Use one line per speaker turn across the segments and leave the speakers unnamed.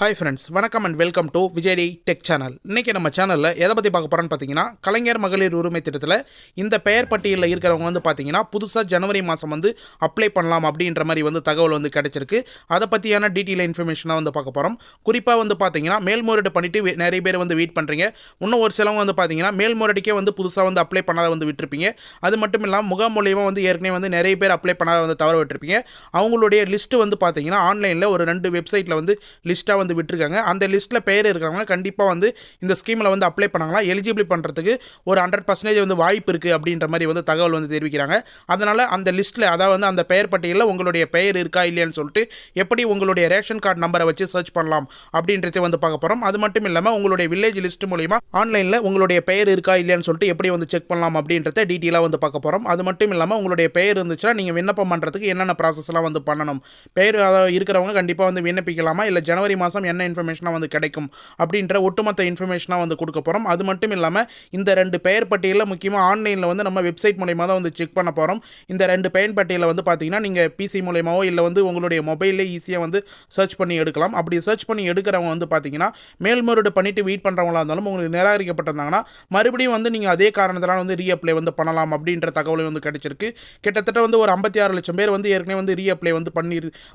Hi friends, வணக்கம் and welcome to Vijay tech channel. இன்றைக்கி நம்ம சேனலில் எதை பற்றி பார்க்க போகிறோன்னு பார்த்தீங்கன்னா, கலைஞர் மகளிர் உரிமை திட்டத்தில் இந்த பெயர் பட்டியலில் இருக்கிறவங்க வந்து பார்த்தீங்கன்னா புதுசாக ஜனவரி மாதம் வந்து அப்ளை பண்ணலாம் அப்படின்ற மாதிரி வந்து தகவல் வந்து கிடைச்சிருக்கு. அதை பற்றியான டீட்டெயில் இன்ஃபர்மேஷனாக வந்து பார்க்க போகிறோம். குறிப்பாக வந்து பார்த்தீங்கன்னா மேல்முறையீடு பண்ணிவிட்டு நிறைய பேர் வந்து வெயிட் பண்ணுறீங்க. இன்னும் ஒரு சிலவங்க வந்து பார்த்தீங்கன்னா மேல்முறையீடுக்கே வந்து புதுசாக வந்து அப்ளை பண்ணாத வந்து விட்டுருப்பீங்க. அது மட்டும் இல்லாமல் முகாம் மூலியமாக வந்து ஏற்கனவே வந்து நிறைய பேர் அப்ளை பண்ணாத வந்து தவற விட்டுருப்பீங்க. அவங்களுடைய லிஸ்ட்டு வந்து பார்த்தீங்கன்னா ஆன்லைனில் ஒரு 2 வெப்சைட்டில் வந்து லிஸ்ட்டாக வந்து விட்டுருக்காங்க. அந்த லிஸ்ட்டில் பேர் இருக்கிறவங்க கண்டிப்பாக வந்து இந்த ஸ்கீமில் வந்து அப்ளை பண்ணாங்களா எலிஜிபிள் பண்ணுறதுக்கு ஒரு 100% வந்து வாய்ப்பு இருக்குது அப்படின்ற மாதிரி வந்து தகவல் வந்து தெரிவிக்கிறாங்க. அதனால் அந்த லிஸ்ட்டில் அதாவது அந்த பெயர் பட்டியலில் உங்களுடைய பெயர் இருக்கா இல்லையான்னு சொல்லிட்டு எப்படி உங்களுடைய ரேஷன் கார்டு நம்பரை வச்சு சர்ச் பண்ணலாம் அப்படின்றத வந்து பார்க்க போகிறோம். அது மட்டும் இல்லாமல் உங்களுடைய வில்லேஜ் லிஸ்ட் மூலிமா ஆன்லைனில் உங்களுடைய பெயர் இருக்கா இல்லையான்னு சொல்லிட்டு எப்படி வந்து செக் பண்ணலாம் அப்படின்றத டீட்டெயிலாக வந்து பார்க்க போகிறோம். அது மட்டும் இல்லாமல் உங்களுடைய பெயர் இருந்துச்சுன்னா நீங்கள் விண்ணப்பம் பண்ணுறதுக்கு என்னென்ன ப்ராசஸ்லாம் வந்து பண்ணணும், பெயர் இருக்கிறவங்க கண்டிப்பாக வந்து விண்ணப்பிக்கலாமா, இல்லை ஜனவரி மாதம் என்ன இன்ஃபர்மேஷனாக வந்து கிடைக்கும் அப்படின்ற ஒட்டுமொத்த இன்ஃபர்மேஷனாக வந்து கொடுக்க போகிறோம். அது மட்டும் இல்லாமல் இந்த 2 பெயர் பட்டியலில் முக்கியமாக ஆன்லைனில் வந்து நம்ம வெப்சைட் மூலயமா தான் வந்து செக் பண்ண போகிறோம். இந்த 2 பெயர் பட்டியலில் வந்து பார்த்தீங்கன்னா நீங்கள் பிசி மூலயமாவோ இல்லை வந்து உங்களுடைய மொபைலே ஈஸியாக வந்து சர்ச் பண்ணி எடுக்கலாம். அப்படி சர்ச் பண்ணி எடுக்கிறவங்க வந்து பார்த்தீங்கன்னா மேல்முறையீடு பண்ணிவிட்டு வெயிட் பண்ணுறவங்களா இருந்தாலும் உங்களுக்கு நிராகரிக்கப்பட்டிருந்தாங்கன்னா மறுபடியும் வந்து நீங்கள் அதே காரணத்தினால் வந்து ரீஅப்ளை வந்து பண்ணலாம் அப்படின்ற தகவலும் வந்து கிடைச்சிருக்கு. கிட்டத்தட்ட வந்து ஒரு 56 லட்சம் பேர் வந்து ஏற்கனவே வந்து ரீஅப்ளை வந்து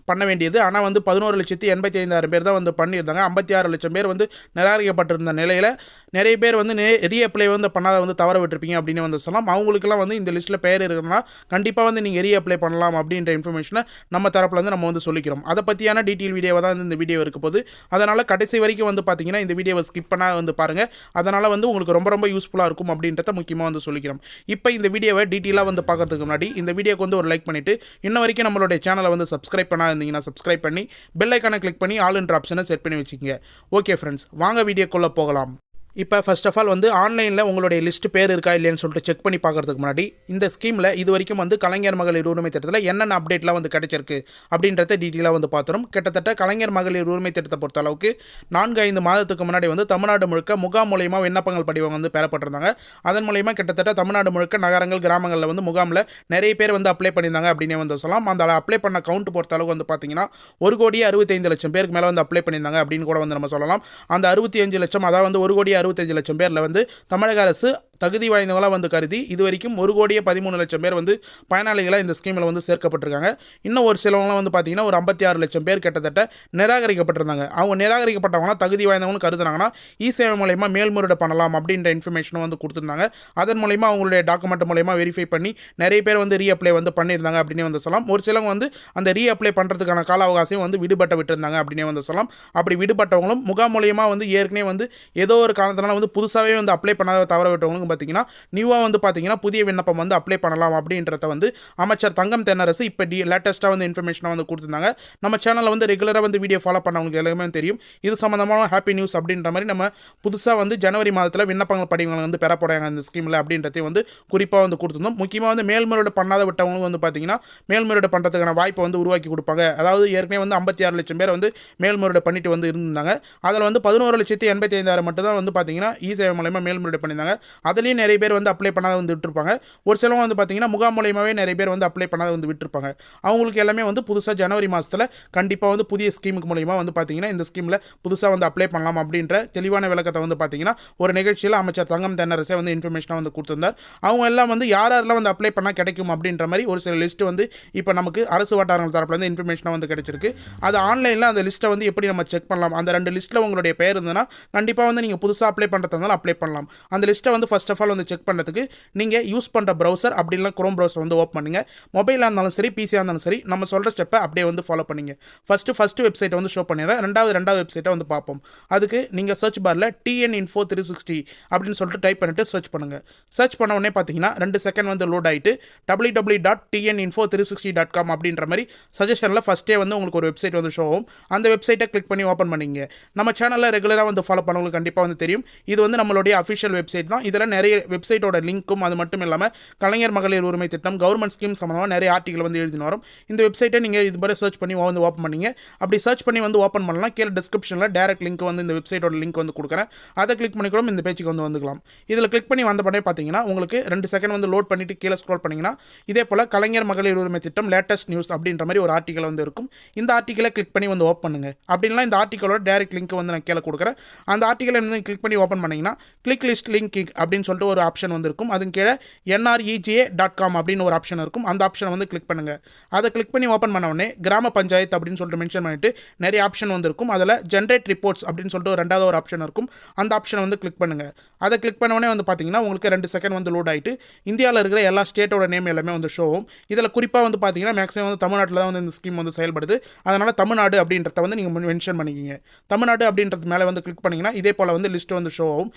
பண்ண வேண்டியது. ஆனால் வந்து 11,85,000 பேர் தான் வந்து பண்ணியிருந்தாங்க. 56 லட்சம் பேர் வந்து நிராகரிக்கப்பட்டிருந்த நிலையில் நிறைய பேர் வந்து ரீஅப்ளை வந்து பண்ணாத வந்து தவற விட்டுருப்பீங்க அப்படின்னு வந்து சொல்லலாம். அவங்களுக்குலாம் வந்து இந்த லிஸ்ட்டில் பேர் இருக்குன்னா கண்டிப்பாக வந்து நீங்கள் ரீஅப்ளை பண்ணலாம் அப்படின்ற இன்ஃபர்மேஷனை நம்ம தரப்பில் வந்து நம்ம வந்து சொல்லிக்கிறோம். அதை பற்றியான டீட்டெயில் வீடியோவை தான் இந்த வீடியோ இருக்க போது. அதனால் கடைசி வரைக்கும் வந்து பார்த்தீங்கன்னா இந்த வீடியோவை ஸ்கிப் பண்ணால் வந்து பாருங்கள். அதனால் வந்து உங்களுக்கு ரொம்ப ரொம்ப யூஸ்ஃபுல்லாக இருக்கும் அப்படின்றத முக்கியமாக வந்து சொல்லிக்கிறோம். இப்போ இந்த வீடியோவை டீட்டெயிலாக வந்து பார்க்கறதுக்கு முன்னாடி இந்த வீடியோக்கு வந்து ஒரு லைக் பண்ணிவிட்டு இன்ன வரைக்கும் நம்மளுடைய சேனலை வந்து சப்ஸ்கிரைப் பண்ணா இருந்தீங்கன்னா சப்ஸ்கிரைப் பண்ணி பெல் ஐக்கானை கிளிக் பண்ணி ஆல் என்ற ஆப்ஷனை செட் பண்ணி வச்சுக்கோங்க. ஓகே ஃப்ரெண்ட்ஸ், வாங்க வீடியோக்குள்ளே போகலாம். இப்போ ஃபர்ஸ்ட் ஆஃப் ஆல் வந்து ஆன்லைனில் உங்களுடைய லிஸ்ட் பேர் இருக்கா இல்லையான்னு சொல்லிட்டு செக் பண்ணி பார்க்கறதுக்கு முன்னாடி இந்த ஸ்கீமில் இது வரைக்கும் வந்து கலைஞர் மகளிர் உரிமை திட்டத்தில் என்னென்ன அப்டேட்லாம் வந்து கிடைச்சிருக்கு அப்படின்றத டீட்டெயிலாக வந்து பார்த்துரும். கிட்டத்தட்ட கலைஞர் மகளிர் உரிமை திட்டத்தை பொறுத்த அளவுக்கு 4-5 மாதத்துக்கு முன்னாடி வந்து தமிழ்நாடு முழுக்க முகாம் மூலயமா விண்ணப்பங்கள் படிவம் வந்து பெறப்பட்டிருந்தாங்க. அதன் மூலயமா கிட்டத்தட்ட தமிழ்நாடு முழுக்க நகரங்கள் கிராமங்களில் வந்து முகாமில் நிறைய பேர் வந்து அப்ளை பண்ணியிருந்தாங்க அப்படின்னே வந்து சொல்லலாம். அந்த அப்ளை பண்ண கவுண்ட் பொறுத்த அளவுக்கு வந்து பார்த்தீங்கன்னா 1,65,00,000 பேருக்கு மேலே வந்து அப்ளை பண்ணியிருந்தாங்க அப்படின்னு கூட வந்து நம்ம சொல்லலாம். அந்த 65 லட்சம் அதாவது வந்து 1,65 லட்சம் பேரில் வந்து தமிழக அரசு தகுதி வாய்ந்தவங்களாக வந்து கருதி இது வரைக்கும் 1,13,00,000 பேர் வந்து பயனாளிகளாக இந்த ஸ்கீமில் வந்து சேர்க்கப்பட்டிருக்காங்க. இன்னும் ஒரு சிலவங்களாம் வந்து பார்த்தீங்கன்னா ஒரு 56 லட்சம் பேர் கிட்டத்தட்ட நிராகரிக்கப்பட்டிருந்தாங்க. அவங்க நிராகரிக்கப்பட்டவங்களாம் தகுதி வாய்ந்தவங்கன்னு கருதுனாங்கன்னா இ-சேவை மூலயமா மேல்முறையீடு பண்ணலாம் அப்படின்ற இன்ஃபர்மேஷனும் வந்து கொடுத்துருந்தாங்க. அதன் மூலயமா அவங்களுடைய டாக்குமெண்ட் மூலயமா வெரிஃபை பண்ணி நிறைய பேர் வந்து ரீஅப்ளை வந்து பண்ணியிருந்தாங்க அப்படின்னே வந்து சொல்லலாம். ஒரு சிலவங்க வந்து அந்த ரீஅப்ளை பண்ணுறதுக்கான கால அவகாசம் வந்து விடுபட்டிருந்தாங்க அப்படின்னே வந்து சொல்லலாம். அப்படி விடுபட்டவங்களும் முகாம் மூலயமா வந்து ஏற்கனவே வந்து ஏதோ ஒரு காரணத்தினால வந்து புதுசாகவே வந்து அப்ளை பண்ணாத தவற விட்டவங்களும் பார்த்தீங்கன்னா நியூவாக வந்து பார்த்தீங்கன்னா புதிய விண்ணப்பம் வந்து அப்ளை பண்ணலாம் அப்படின்றத வந்து அமைச்சர் தங்கம் தென்னரசு இப்போ லேட்டஸ்ட்டாக வந்து இன்ஃபர்மேஷனை வந்து கொடுத்துருந்தாங்க. நம்ம சேனலில் வந்து ரெகுலராக வந்து வீடியோ ஃபாலோ பண்ணவங்களுக்கு எல்லாமே தெரியும். இது சம்மந்தமான ஹாப்பி நியூஸ் அப்படின்ற மாதிரி நம்ம புதுசாக வந்து ஜனவரி மாதத்தில் விண்ணப்பங்கள் படிவங்கள் வந்து பெற போகிறாங்க இந்த ஸ்கீமில் அப்படின்றதையும் வந்து குறிப்பாக வந்து கொடுத்துருந்தோம். முக்கியமாக வந்து மேல்முறையீடு பண்ணாத விட்டவங்களும் வந்து பார்த்தீங்கன்னா மேல்முறையீடு பண்ணுறதுக்கான வாய்ப்பை வந்து உருவாக்கி கொடுப்பாங்க. அதாவது ஏற்கனவே வந்து 56 லட்சம் பேர் வந்து மேல்முறையீடு பண்ணிட்டு வந்து இருந்தாங்க. அதில் வந்து 11,85,000 மட்டும் தான் வந்து பார்த்தீங்கன்னா இ-சேவை மூலயமா மேல்முறையீடு பண்ணியிருந்தாங்க. அதுலேயும் நிறைய பேர் வந்து அப்ளை பண்ணாத வந்து விட்டுருப்பாங்க. ஒரு சிலவங்க வந்து பார்த்தீங்கன்னா முகாம் மூலயமாவே நிறைய பேர் வந்து அப்ளை பண்ணாத வந்து விட்டுருப்பாங்க. அவங்களுக்கு எல்லாமே வந்து புதுசாக ஜனவரி மாதத்தில் கண்டிப்பாக வந்து புதிய ஸ்கீமுக்கு மூலயமா வந்து பார்த்தீங்கன்னா இந்த ஸ்கீமில் புதுசாக வந்து அப்ளை பண்ணலாம் அப்படின்ற தெளிவான விளக்கத்தை வந்து பார்த்தீங்கன்னா ஒரு நிகழ்ச்சியில் அமைச்சர் தங்கம் தென்னரசே வந்து இன்ஃபர்மேஷனாக வந்து கொடுத்திருந்தார். அவங்க எல்லாம் வந்து யாரெல்லாம் வந்து அப்ளை பண்ணால் கிடைக்கும் அப்படின்ற மாதிரி ஒரு சில லிஸ்ட்டு வந்து இப்போ நமக்கு அரசு வட்டாரங்கள் தரப்புலேருந்து இன்ஃபர்மேஷனாக வந்து கிடைச்சிருக்கு. அது ஆன்லைனில் அந்த லிஸ்ட்டை வந்து எப்படி நம்ம செக் பண்ணலாம், அந்த 2 லிஸ்ட்டில் உங்களுடைய பெயர் இருந்ததுன்னா கண்டிப்பாக வந்து நீங்கள் புதுசாக அப்ளை பண்ணுறதுனால அப்ளை பண்ணலாம். அந்த லிஸ்ட்டை வந்து ஃபர்ஸ்ட் ஆஃப் ஆல் வந்து செக் பண்ணுறதுக்கு நீங்கள் யூஸ் பண்ணுற ப்ரௌசர் அப்படின்னா குரோம் ப்ரௌசர் வந்து ஓப்பன் பண்ணுங்கள். மொபைலாக இருந்தாலும் சரி பிசியாக இருந்தாலும் சரி நம்ம சொல்கிற ஸ்டெப்பை அப்படியே வந்து ஃபாலோ பண்ணிங்க. ஃபஸ்ட்டு வெப்சைட்டை வந்து ஷோ பண்ணிடுறேன். ரெண்டாவது வெப்சைட்டை வந்து பார்ப்போம். அதுக்கு நீங்கள் சர்ச் பாரில் TN-Info 360 அப்படின்னு சொல்லிட்டு டைப் பண்ணிட்டு சர்ச் பண்ணுங்கள். சர்ச் பண்ண உடனே பார்த்தீங்கன்னா 2 செகண்ட் வந்து லோட் ஆகிட்டு www.tninfo360.com அப்படின்ற மாதிரி சஜஷனில் ஃபஸ்ட்டே வந்து உங்களுக்கு ஒரு வெப்சைட் வந்து ஷோ ஆகும். அந்த வெப்சைட்டை கிளிக் பண்ணி ஓப்பன் பண்ணிங்க. நம்ம சேனலில் ரெகுலராக வந்து ஃபாலோ பண்ணவங்களுக்கு கண்டிப்பாக வந்து தெரியும். இது வந்து நம்மளுடைய அஃபிஷியல் வெப்சைட் தான். இதில் நிறைய வெப்சைட்டோட லிங்க்கும் அது மட்டும் இல்லாமல் கலைஞர் மகளிர் உரிமை திட்டம் கவர்மெண்ட் ஸ்கீம் சம்மந்தமாக நிறைய ஆர்டிகல் வந்து எழுதினு வரும். இந்த வெப்சைட்டை நீங்கள் இது மாதிரி சர்ச் பண்ணி வந்து ஓப்பன் பண்ணிங்க. அப்படி சர்ச் பண்ணி வந்து ஓப்பன் பண்ணலாம். கீழே டிஸ்கிரிப்ஷனில் டேரக்ட் லிங்க் வந்து இந்த வெப்சைட்டோட லிங்க் வந்து கொடுக்குறேன். அதை கிளிக் பண்ணி கூட இந்த பேஜுக்கு வந்து வந்துக்கலாம். இதில் கிளிக் பண்ணி வந்த படமே பார்த்தீங்கன்னா உங்களுக்கு 2 செகண்ட் வந்து லோட் பண்ணிட்டு கீழே ஸ்க்ரோல் பண்ணிங்கன்னா இதே போல் கலைஞர் மகளிர் உரிமை திட்டம் லேட்டஸ்ட் நியூஸ் அப்படின்ற மாதிரி ஒரு ஆர்டிகல் வந்து இருக்கும். இந்த ஆர்டிகலை கிளிக் பண்ணி வந்து ஓப்பன் பண்ணுங்க. அப்படின்னா இந்த ஆர்டிகலோட டேரக்ட் லிங்க் வந்து நான் கீழே கொடுக்குறேன். அந்த ஆர்டிகலை வந்து கிளிக் பண்ணி ஓப்பன் பண்ணிங்கன்னா கிளிக் லிஸ்ட் லிங்க் அப்படின்னு சொல்லிட்டு ஒரு ஆப்ஷன் வந்து இருக்கும். அதுக்கு கீழே nrega.com அப்படின்னு ஒரு ஆப்ஷன் இருக்கும். அந்த ஆப்ஷனை வந்து கிளிக் பண்ணுங்க. அதை கிளிக் பண்ணி ஓப்பன் பண்ண உடனே கிராம பஞ்சாயத்து அப்படின்னு சொல்லிட்டு மென்ஷன் பண்ணிட்டு நிறைய ஆப்ஷன் வந்து இருக்கும். அதில் ஜென்ரேட் ரிப்போர்ட்ஸ் அப்படின்னு சொல்லிட்டு ஒரு 2வது ஒரு ஆப்ஷன் இருக்கும். அந்த ஆப்ஷனை வந்து கிளிக் பண்ணுங்க. அதை கிளிக் பண்ண உடனே வந்து பார்த்தீங்கன்னா உங்களுக்கு 2 செகண்ட் வந்து லோட் ஆகிட்டு இந்தியாவில் இருக்கிற எல்லா ஸ்டேட்டோட நேம் எல்லாமே வந்து ஷோ ஆகும். இதில் குறிப்பாக வந்து பார்த்தீங்கன்னா மேக்ஸிமம் வந்து தமிழ்நாட்டில் தான் வந்து இந்த ஸ்கீம் வந்து செயல்படுது. அதனால் தமிழ்நாடு அப்படின்றத வந்து நீங்கள் மென்ஷன் பண்ணிக்கிங்க. தமிழ்நாடு அப்படின்றது மேலே வந்து கிளிக் பண்ணிங்கன்னா இதே போல் வந்து லிஸ்ட் வந்து ஷோ ஆகும்.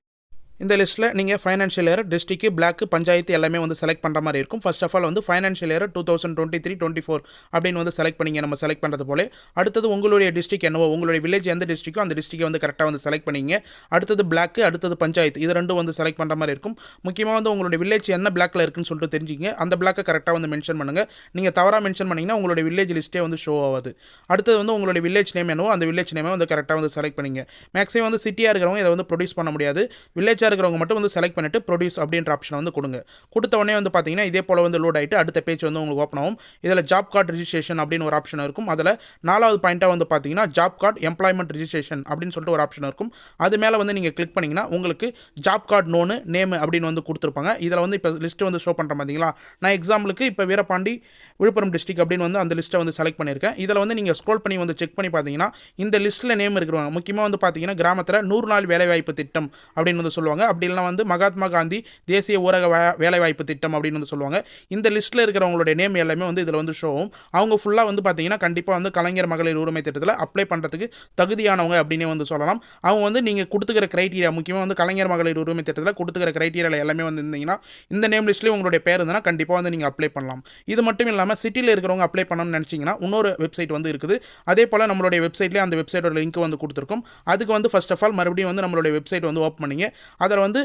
இந்த லிஸ்ட்டில் நீங்கள் financial year, district, block, panchayat எல்லாமே வந்து செலக்ட் பண்ணுற மாதிரி இருக்கும். ஃபர்ஸ்ட் ஆஃப் ஆல் வந்து ஃபைனான்ஷியல் இயர் 2023-24 அப்படின்னு வந்து செலக்ட் பண்ணிங்க. நம்ம செலக்ட் பண்ணுறது போல அடுத்தது உங்களுடைய டிஸ்ட்ரிக்ட் என்னவோ உங்களுடைய வில்லேஜ் எந்த டிஸ்ட்ரிக்கோ அந்த டிஸ்ட்ரிக்டை வந்து கரெக்டாக வந்து செலக்ட் பண்ணிங்க. அடுத்தது பிளாக், அடுத்தது பஞ்சாயத்து, இது ரெண்டும் வந்து செலக்ட் பண்ணுற மாதிரி இருக்கும். முக்கியமாக வந்து உங்களுடைய வில்லேஜ் என்ன பிளாக்ல இருக்குன்னு சொல்லிட்டு தெரிஞ்சுங்க. அந்த பிளாக்கை கரெக்டாக வந்து மென்ஷன் பண்ணுங்கள். நீங்கள் தவறாக மென்ஷன் பண்ணிங்கன்னா உங்களுடைய வில்லேஜ் லிஸ்ட்டே வந்து ஷோ ஆகாது. அடுத்தது வந்து உங்களுடைய வில்லேஜ் நேம் என்னவோ அந்த வில்லேஜ் நேமை வந்து கரெக்டாக வந்து செலக்ட் பண்ணிங்க. மேக்ஸிமம் வந்து சிட்டியாக இருக்கிறவங்க இதை வந்து ப்ரொடியூஸ் பண்ண முடியாது. வில்லேஜாக இருக்கிறவங்க மட்டும் வந்து செலக்ட் பண்ணிட்டு ப்ரொடியூஸ் அப்படின்ற ஆப்ஷன் வந்து கொடுங்க. கொடுத்த உடனே வந்து பார்த்தீங்கன்னா இதே போல் வந்து லோட் ஆகிட்டு அடுத்த பேஜ் வந்து உங்களுக்கு ஓப்பன் ஆகும். இதில் ஜாப் கார்டு ரிஜிஸ்ட்ரேஷன் அப்படின்னு ஒரு ஆப்ஷன் இருக்கும். அதில் 4வது பாயிண்ட்டாக வந்து பார்த்தீங்கன்னா ஜாப் கார்டு எம்ப்ளாய்மெண்ட் ரிஜிஸ்ட்ரேஷன் அப்படின்னு சொல்லிட்டு ஒரு ஆப்ஷன் இருக்கும். அது மேலே வந்து நீங்கள் கிளிக் பண்ணிங்கன்னா உங்களுக்கு ஜாப் கார்டு நோனு நேம் அப்படின்னு வந்து கொடுத்துருப்பாங்க. இதில் வந்து இப்போ லிஸ்ட்டு வந்து ஷோ பண்ணுறேன் பார்த்தீங்களா. நான் எக்ஸாம்பிளுக்கு இப்போ வீரபாண்டி விழுப்புரம் டிஸ்ட்ரிக்ட் அப்படின்னு வந்து அந்த லிஸ்ட்டை வந்து செலக்ட் பண்ணியிருக்கேன். இதில் வந்து நீங்கள் ஸ்க்ரோல் பண்ணி வந்து செக் பண்ணி பார்த்தீங்கன்னா இந்த லிஸ்ட்டில் நேம் இருக்கிறவங்க முக்கியமாக வந்து பார்த்தீங்கன்னா கிராமத்தில் 100 நாள் வேலைவாய்ப்பு திட்டம் அப்படின்னு வந்து சொல்லுவாங்க. அப்படி இல்லைனா வந்து மகாத்மா காந்தி தேசிய ஊரக வேலைவாய்ப்பு திட்டம் அப்படின்னு வந்து சொல்லுவாங்க. இந்த லிஸ்ட்டில் இருக்கிறவங்களுடைய நேம் எல்லாமே வந்து இதில் வந்து ஷோ ஆகும். அவங்க ஃபுல்லாக வந்து பார்த்தீங்கன்னா கண்டிப்பாக வந்து கலைஞர் மகளிர் உரிமை திட்டத்தில் அப்ளை பண்ணுறதுக்கு தகுதியானவங்க அப்படின்னே வந்து சொல்லலாம். அவங்க வந்து நீங்கள் கொடுத்துக்கிற கிரைட்டீரியா முக்கியமாக வந்து கலைஞர் மகளிர் உரிமை திட்டத்தில் கொடுத்துக்கிற கிரைட்டீரியாவில் எல்லாமே வந்து இருந்தீங்கன்னா இந்த நேம் லிஸ்ட்லேயே உங்களுடைய பேர் இருந்ததுன்னா கண்டிப்பாக வந்து நீங்கள் அப்ளை பண்ணலாம். இது மட்டும் இல்லாமல் சிட்டியில் இருக்கிறவங்க அப்ளை பண்ணணும்னு நினச்சிங்கன்னா இன்னொரு வெப்சைட் வந்து இருக்குது. அதே போல் நம்மளுடைய வெப்சைட்லேயே அந்த வெப்சைட்டோட லிங்க் வந்து கொடுத்துருக்கோம். அதுக்கு வந்து ஃபர்ஸ்ட் ஆஃப் ஆல் மறுபடியும் வந்து நம்மளுடைய வெப்சைட் வந்து ஓப்பன் பண்ணிங்க. அதில் வந்து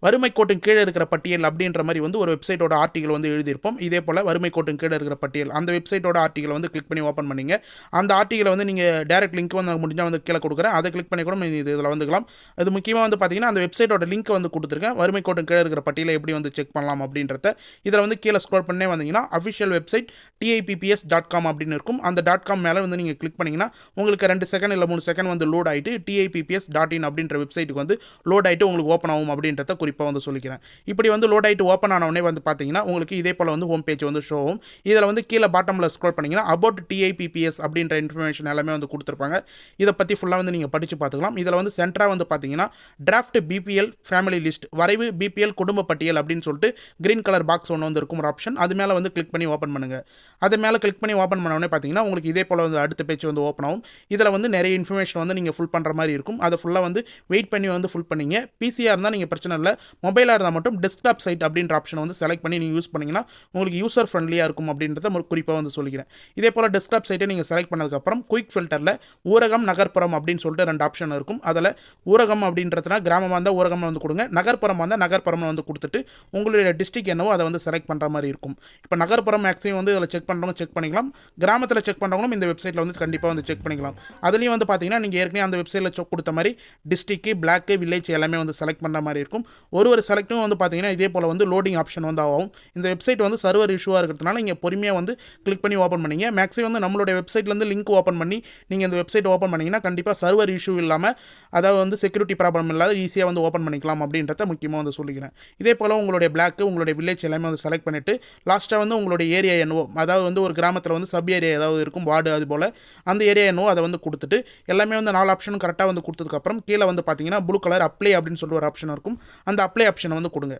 வறுமை கோட்டின் கீழே இருக்கிற பட்டியல் அப்படின்ற மாதிரி வந்து ஒரு வெப்சைட்டோட ஆர்டிகல் வந்து எழுதியிருப்போம். இதே போல் வறுமை கோட்டின் கீழே இருக்கிற பட்டியல் அந்த வெப்சைட்டோட ஆர்டிகல் வந்து கிளிக் பண்ணி ஓப்பன் பண்ணிங்க. அந்த ஆர்டிகலை வந்து நீங்கள் டேரக்ட் லிங்க் வந்து முடிஞ்சால் வந்து கீழே கொடுக்குறேன். அதை கிளிக் பண்ணி கூட இதில் வந்துக்கலாம். அது முக்கியமாக வந்து பார்த்தீங்கன்னா அந்த வெப்சைட்டோட லிங்க் வந்து கொடுத்துருக்கேன். வறுமை கோட்டின் கீழே இருக்கிற பட்டியலை எப்படி வந்து செக் பண்ணலாம் அப்படின்றத இதில் வந்து கீழே ஸ்க்ரோல் பண்ணே வந்தீங்கன்னா அஃபிஷியல் வெப்சைட் TIPPS.com அப்படின்னு இருக்கும். அந்த .com மேலே வந்து நீங்கள் கிளிக் பண்ணிங்கன்னா உங்களுக்கு 2 செகண்ட் இல்லை 3 செகண்ட் வந்து லோட் ஆகிட்டு TIPPS.in அப்படின்ற வெப்சைட்டுக்கு வந்து லோட் ஆகிட்டு உங்களுக்கு ஓப்பன் ஆகும் அப்படின்றத குறிப்பாக வந்து சொல்லிக்கிறேன். இப்படி வந்து லோட் ஆகிட்டு ஓப்பன் ஆனவொடனே வந்து பார்த்தீங்கன்னா உங்களுக்கு இதே போல் வந்து ஹோம் பேஜ் வந்து ஷோ ஆகும். இதில் வந்து கீழே பாட்டமில் ஸ்க்ரோல் பண்ணிங்கன்னா அபவுட் TIPPS அப்படின்ற இன்ஃபர்மேஷன் எல்லாமே வந்து கொடுத்துருப்பாங்க. இதை பற்றி ஃபுல்லாக வந்து நீங்கள் படித்து பார்த்துக்கலாம். இதில் வந்து சென்டராக வந்து பார்த்தீங்கன்னா டிராஃப்ட் BPL ஃபேமிலி லிஸ்ட் வரைவு BPL குடும்ப பட்டியல் அப்படின்னு சொல்லிட்டு கிரீன் கலர் பாக்ஸ் ஒன்று வந்து இருக்கும் ஒரு ஆப்ஷன். அது மேலே வந்து கிளிக் பண்ணி ஓப்பன் பண்ணுங்கள். அது மேலே கிளிக் பண்ணி ஓப்பன் பண்ணோடனே பார்த்தீங்கன்னா உங்களுக்கு இதே போல் வந்து அடுத்த பேஜ் வந்து ஓப்பன் ஆகும். இதில் வந்து நிறைய இன்ஃபர்மேஷன் வந்து நீங்கள் ஃபுல் பண்ணுற மாதிரி இருக்கும். அதை ஃபுல்லாக வந்து வெயிட் பண்ணி வந்து ஃபுல் பண்ணிங்க. பிசியாக இருந்தால் நீங்கள் பிரச்சனை இல்லை. மொபைலாக இருந்தால் மட்டும் டெஸ்க்டாப் சைட் அப்படின்ற ஆப்ஷனை வந்து செலக்ட் பண்ணி நீங்கள் யூஸ் பண்ணிங்கன்னா உங்களுக்கு யூசர் ஃப்ரெண்ட்லியாக இருக்கும் அப்படின்றத குறிப்பாக வந்து சொல்லிக்கிறேன். இதே போல் டெஸ்க்டாப் சைட்டை நீங்கள் செலக்ட் பண்ணதுக்கப்புறம் குயிக் ஃபில்டரில் ஊரகம் நகர்ப்புறம் அப்படின்னு சொல்லிட்டு 2 ஆப்ஷன் இருக்கும். அதில் ஊரகம் அப்படின்றதுனா கிராமமாக இருந்தால் ஊரகம் வந்து கொடுங்க. நகர்ப்புறமாக இருந்தால் நகர்ப்புறம் வந்து கொடுத்துட்டு உங்களுடைய டிஸ்ட்ரிக்ட் என்னவோ அதை வந்து செலக்ட் பண்ணுற மாதிரி இருக்கும். இப்போ நகர்ப்புறம் மேக்ஸிமம் வந்து இதில் செக் பண்ணுறவங்க செக் பண்ணிக்கலாம். கிராமத்தில் செக் பண்ணுறவங்களும் இந்த வெப்சைட்டில் வந்து கண்டிப்பாக வந்து செக் பண்ணிக்கலாம். அதுலேயும் வந்து பார்த்தீங்கன்னா நீங்கள் ஏற்கனவே அந்த வெப்சைட்டில் செக் கொடுத்த மாதிரி டிஸ்ட்ரிக்ட், பிளாக், வில்லேஜ் எல்லாமே வந்து செலக்ட் பண்ணுற மாதிரி இருக்கும். ஒரு செலக்டும் வந்து பார்த்தீங்கன்னா இதே போல் வந்து லோடிங் ஆப்ஷன் வந்து ஆகும். இந்த வெப்சைட் வந்து சர்வர் இஷ்யூவாக இருக்கிறதுனால நீங்கள் பொறுமையாக வந்து கிளிக் பண்ணி ஓப்பன் பண்ணிங்க. மேக்ஸிமம் வந்து நம்மளுடைய வெப்சைட்லேருந்து லிங்க் ஓப்பன் பண்ணி நீங்கள் இந்த வெப்சைட் ஓப்பன் பண்ணிங்கன்னா கண்டிப்பாக சர்வர் இஷ்யூ இல்லாமல் அதாவது வந்து செக்யூரிட்டி ப்ராப்ளம் இல்லாத ஈஸியாக வந்து ஓப்பன் பண்ணிக்கலாம் அப்படின்றத முக்கியமாக வந்து சொல்லிக்கிறேன். இதே போல் உங்களுடைய பிளாக், உங்களுடைய வில்லேஜ் எல்லாமே வந்து செலக்ட் பண்ணிவிட்டு லாஸ்ட்டாக வந்து உங்களுடைய ஏரியா என்னவோ அதாவது வந்து ஒரு கிராமத்தில் வந்து சப் ஏரியா ஏதாவது இருக்கும் வார்டு அது போல் அந்த ஏரியா என்னவோ அதை வந்து கொடுத்துட்டு எல்லாமே வந்து 4 ஆப்ஷனும் கரெக்டாக வந்து கொடுத்ததுக்கப்புறம் கீழே வந்து பார்த்தீங்கன்னா ப்ளூ கலர் அப்ளை அப்படின்னு சொல்லிட்டு ஒரு ஆப்ஷன் இருக்கும். அந்த அப்ளை ஆப்ஷனை வந்து கொடுங்க.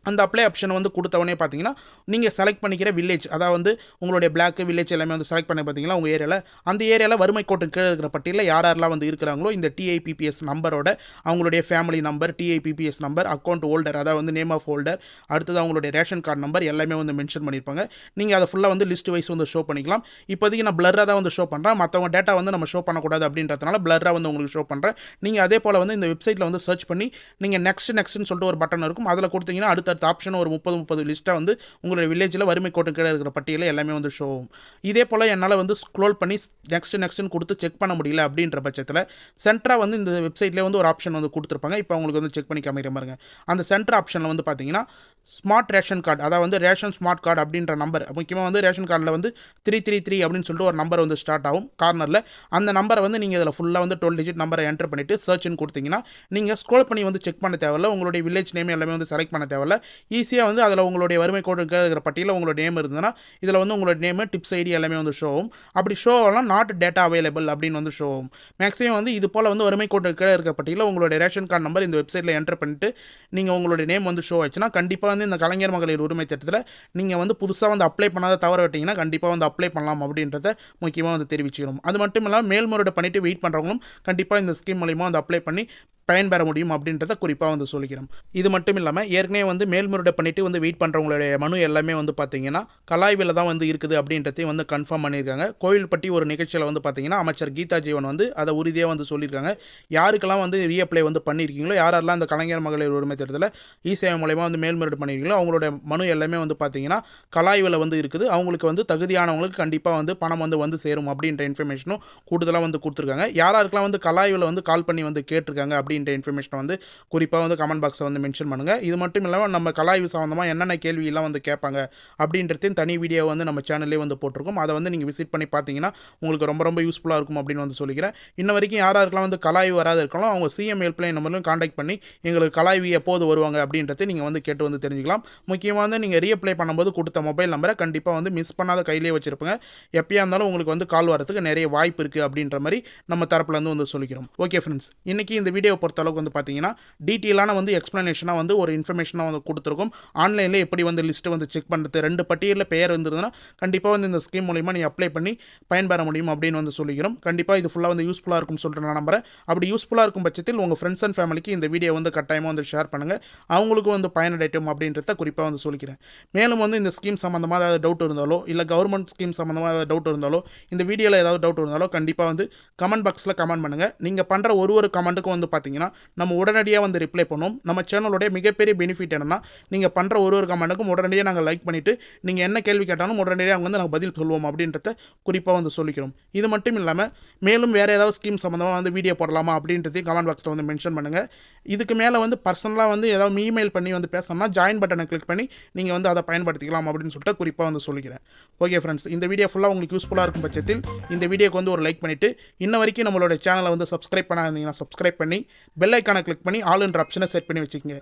அந்த அப்ளை ஆப்ஷனை வந்து கொடுத்தவொடனே பார்த்தீங்கன்னா நீங்கள் செலக்ட் பண்ணிக்கிற வில்லேஜ், அதாவது வந்து உங்களுடைய பிளாக் வில்லேஜ் எல்லாமே வந்து செலக்ட் பண்ணி பார்த்தீங்களா உங்கள் ஏரியாவில், அந்த ஏரியாவில் வறுமை கோட்டு கீழே இருக்கிற பட்டியலில் யாரெல்லாம் வந்து இருக்கிறாங்களோ இந்த டிஐபிபிஎஸ் நம்பரோட அவங்களுடைய family number, DIPPS number, account holder அதாவது வந்து நேம் ஆஃப் ஹோல்டர், அடுத்தது அவங்களுடைய ரேஷன் கார்டு நம்பர் எல்லாமே வந்து மென்ஷன் பண்ணியிருப்பாங்க. நீங்கள் அதை ஃபுல்லாக வந்து லிஸ்ட் வைஸ் வந்து ஷோ பண்ணிக்கலாம். இப்போதைக்கு நான் பிளராக தான் வந்து ஷோ பண்ணுறேன், மற்றவங்க டேட்டா வந்து நம்ம ஷோ பண்ணக்கூடாது அப்படின்றதுனால பிளராக வந்து உங்களுக்கு ஷோ பண்ணுறேன். நீங்கள் அதே போல் வந்து இந்த வெப்சைட்டில் வந்து சர்ச் பண்ணி நீங்கள் நெக்ஸ்ட்னு சொல்லிட்டு ஒரு பட்டன் இருக்கும், அதில் கொடுத்தீங்கன்னா அடுத்தடுத்த ஆப்ஷன் ஒரு 30 லிஸ்ட்டாக வந்து உங்களுடைய வில்லேஜில் வறுமை கோட்டு கீழே இருக்கிற பட்டியலில் எல்லாமே வந்து ஷோ ஆகும். இதே போல் என்னால் வந்து ஸ்க்ரோல் பண்ணி நெக்ஸ்ட்னு கொடுத்து செக் பண்ண முடியல அப்படின்ற பட்சத்தில் சென்டராக வந்து இந்த வெப்சைட்லேயே வந்து ஒரு ஆப்ஷன் வந்து கொடுத்துருப்பாங்க. இப்போ உங்களுக்கு வந்து செக் பண்ணி காமிக்கிற பாருங்க. அந்த சென்டர் ஆப்ஷனில் வந்து பார்த்தீங்கன்னா ஸ்மார்ட் ரேஷன் கார்டு, அதாவது வந்து ரேஷன் ஸ்மார்ட் கார்டு அப்படின்ற நம்பர், முக்கியமாக வந்து ரேஷன் கார்டில் வந்து 333 அப்படின்னு சொல்லிட்டு ஒரு நம்பர் வந்து ஸ்டார்ட் ஆகும் கார்னரில். அந்த நம்பரை வந்து நீங்கள் இதில் ஃபுல்லாக வந்து 12 டிஜிட் நம்பரை என்டர் பண்ணிவிட்டு சர்ச்னு கொடுத்தீங்கன்னா நீங்கள் ஸ்க்ரோல் பண்ணி வந்து செக் பண்ண தேவையில்ல, உங்களுடைய வில்லேஜ் நேம் எல்லாமே வந்து செலக்ட் பண்ண தேவையில்ல. ஈஸியாக வந்து அதில் உங்களுடைய வறுமை கோட்டு இருக்கிற பட்டியலில் உங்களோட நேம் இருந்ததுன்னா இதில் வந்து உங்களோட நேமு, டிப்ஸ் ஐடி எல்லாமே வந்து ஷோ ஆகும். அப்படி ஷோ ஆகலாம் நாட் டேட்டா அவைலபிள் அப்படின்னு வந்து ஷோ ஆகும். மேக்ஸிமம் வந்து இது போல் வந்து வறுமை கோட்டு கீழே இருக்கிற பட்டியலில் உங்களுடைய ரேஷன் கார்டு நம்பர் இந்த வெப்சைட்டில் என்டர் பண்ணிட்டு நீங்கள் உங்களுடைய நேம் வந்து ஷோ ஆச்சுன்னா கண்டிப்பாக வந்து இந்த கலைஞர் மகளிர் உரிமை திட்டத்தில் நீங்கள் வந்து புதுசாக வந்து அப்ளை பண்ணாத தவற விட்டீங்கன்னா கண்டிப்பாக வந்து அப்ளை பண்ணலாம் அப்படின்றத முக்கியமாக வந்து தெரிவிச்சுக்கணும். அது மட்டும் இல்லாமல் மேல்முறையீடு பண்ணிவிட்டு வெயிட் பண்ணுறவங்களும் கண்டிப்பாக இந்த ஸ்கீம் மூலிமா வந்து அப்ளை பண்ணி பயன்பெற முடியும் அப்படின்றத குறிப்பாக வந்து சொல்லிக்கிறோம். இது மட்டும் இல்லாமல் ஏற்கனவே வந்து மேல்முறையீடு பண்ணிவிட்டு வந்து வெயிட் பண்ணுறவங்களுடைய மனு எல்லாமே வந்து பார்த்தீங்கன்னா கலாய்வில் தான் வந்து இருக்குது அப்படின்றதையும் வந்து கன்ஃபார்ம் பண்ணியிருக்காங்க. கோவில்பட்டி ஒரு நிகழ்ச்சியில் வந்து பார்த்தீங்கன்னா அமைச்சர் கீதா ஜீவன் வந்து அதை உறுதியாக வந்து சொல்லியிருக்காங்க. யாருக்கெல்லாம் வந்து ரீஅப்ளை வந்து பண்ணியிருக்கீங்களோ, யாரெல்லாம் அந்த கலைஞர் மகளிர் உரிமை திட்டத்தில் இ-சேவை மூலமாக வந்து மேல்முறையீடு பண்ணியிருக்கீங்களோ அவங்களோட மனு எல்லாமே வந்து பார்த்தீங்கன்னா கலாய்வில் வந்து இருக்குது. அவங்களுக்கு வந்து தகுதியானவங்களுக்கு கண்டிப்பாக வந்து பணம் வந்து சேரும் அப்படின்ற இன்ஃபர்மேஷனும் கூடுதலாக வந்து கொடுத்துருக்காங்க. யாராருக்கெல்லாம் வந்து கலாய்வில் வந்து கால் பண்ணி வந்து கேட்டிருக்காங்க அப்படின்ற இன்ஃபர்மேஷனை வந்து குறிப்பாக வந்து கமெண்ட் பாக்ஸை வந்து மென்ஷன் பண்ணுங்கள். இது மட்டும் இல்லாமல் நம்ம கலாய்வு சம்மந்தமாக என்னென்ன கேள்வியெல்லாம் வந்து கேட்பாங்க அப்படின்றதையும் தனி வீடியோ வந்து நம்ம சேனல்லே வந்து போட்டிருக்கோம். அதை வந்து நீங்கள் விசிட் பண்ணி பார்த்தீங்கன்னா உங்களுக்கு ரொம்ப யூஸ்ஃபுல்லாக இருக்கும் அப்படின்னு வந்து சொல்லிக்கிறேன். இன்ன வரைக்கும் யாராருக்கெல்லாம் வந்து கலாய்வு வராது இருக்கலாம் அவங்க சிஎம் ஹெல்ப்லைன் நம்பர்லையும் காண்டாக்ட் பண்ணி எங்களுக்கு கலாய்வு எப்போது வருவாங்க அப்படின்றத நீங்கள் வந்து கேட்டு வந்து தெரிஞ்சுக்கலாம். முக்கியமாக வந்து நீங்கள் ரீஅப்ளை பண்ணும்போது கொடுத்த மொபைல் நம்பரை கண்டிப்பாக வந்து மிஸ் பண்ணாத கையிலே வச்சிருப்பேங்க. எப்பயா இருந்தாலும் உங்களுக்கு வந்து கால் வரதுக்கு நிறைய வாய்ப்பு இருக்குது அப்படின்ற மாதிரி நம்ம தரப்புலேருந்து வந்து சொல்லிக்கிறோம். ஓகே ஃப்ரெண்ட்ஸ், இன்றைக்கி இந்த வீடியோ பொறுத்தளவுக்கு வந்து பார்த்தீங்கன்னா டீட்டெயிலான வந்து எக்ஸ்ப்ளனேஷனாக வந்து ஒரு இன்ஃபர்மேஷனாக வந்து கொடுத்துருக்கோம். ஆன்லைனில் எப்படி வந்து லிஸ்ட்டு வந்து செக் பண்ணுறது, 2 பட்டியலில் பெயர் வந்துருதுன்னா கண்டிப்பாக வந்து இந்த ஸ்கீம் மூலிமா நீ அப்ளை பண்ணி பயன்பெற முடியும் அப்படின்னு வந்து சொல்லிக்கிறோம். கண்டிப்பாக இது ஃபுல்லாக வந்து யூஸ்ஃபுல்லாக இருக்கும்னு சொல்லிட்டு நான் நம்புறேன். அப்படி யூஸ்ஃபுல்லாக இருக்கும் பட்சத்தில் உங்கள் ஃப்ரெண்ட்ஸ் அண்ட் ஃபேமிலிக்கு இந்த வீடியோ வந்து கட்டாயமாக வந்து ஷேர் பண்ணுங்கள். அவங்களுக்கு வந்து பயனடைட்டும் அப்படின்றத குறிப்பாக வந்து சொல்லிக்கிறேன். மேலும் வந்து இந்த ஸ்கீம் சம்மந்தமாக ஏதாவது டவுட் இருந்தாலோ இல்லை கவர்மெண்ட் ஸ்கீம் சம்மந்தமாக ஏதாவது டவுட் இருந்தாலோ இந்த வீடியோவில் ஏதாவது டவுட் இருந்தாலோ கண்டிப்பாக வந்து கமெண்ட் பாக்ஸில் கமெண்ட் பண்ணுங்கள். நீங்கள் பண்ணுற ஒரு கமெண்ட்டுக்கும் வந்து பார்த்தீங்கன்னா நம்ம உடனடியாக வந்து ரிப்ளை பண்ணுவோம். நம்ம சேனலோடைய மிகப்பெரிய பெனிஃபிட் என்னென்னா நீங்கள் பண்ணுற ஒரு கமெண்ட்டுக்கும் உடனடியாக நாங்கள் லைக் பண்ணிவிட்டு நீங்கள் என்ன கேள்வி கேட்டாலும் உடனடியாக அவங்க வந்து நாங்கள் பதில் சொல்லுவோம் அப்படின்றத குறிப்பாக வந்து சொல்லிக்கிறோம். இது மட்டும் இல்லாமல் மேலும் வேறு ஏதாவது ஸ்கீம் சம்மந்தமாக வந்து வீடியோ போடலாமா அப்படின்றதையும் கமெண்ட் பாக்ஸில் வந்து மென்ஷன் பண்ணுங்கள். இதுக்கு மேலே வந்து பர்சனலாக வந்து ஏதாவது இமெயில் பண்ணி வந்து பேசணும்னா ஜாயின் பட்டனை கிளிக் பண்ணி நீங்கள் வந்து அதை பயன்படுத்திக்கலாம் அப்படின்னு சொல்லிட்டு குறிப்பாக வந்து சொல்லிக்கிறேன். ஓகே ஃப்ரெண்ட்ஸ், இந்த வீடியோ ஃபுல்லாக உங்களுக்கு யூஸ்ஃபுல்லாக இருக்கும் பட்சத்தில் இந்த வீடியோக்கு வந்து ஒரு லைக் பண்ணிவிட்டு இன்ன வரைக்கும் நம்மளோட சேனலை வந்து சப்ஸ்கிரைப் பண்ணாதீங்கன்னா சப்ஸ்கிரைப் பண்ணி பெல் ஐக்கானை கிளிக் பண்ணி ஆல் என்ற ஆப்ஷனை செட் பண்ணி வச்சுக்கோங்க.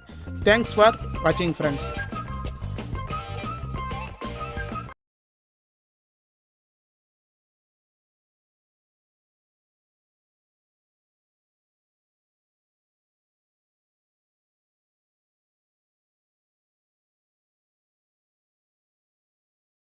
தேங்க்ஸ் ஃபார் வாட்சிங் ஃப்ரெண்ட்ஸ்.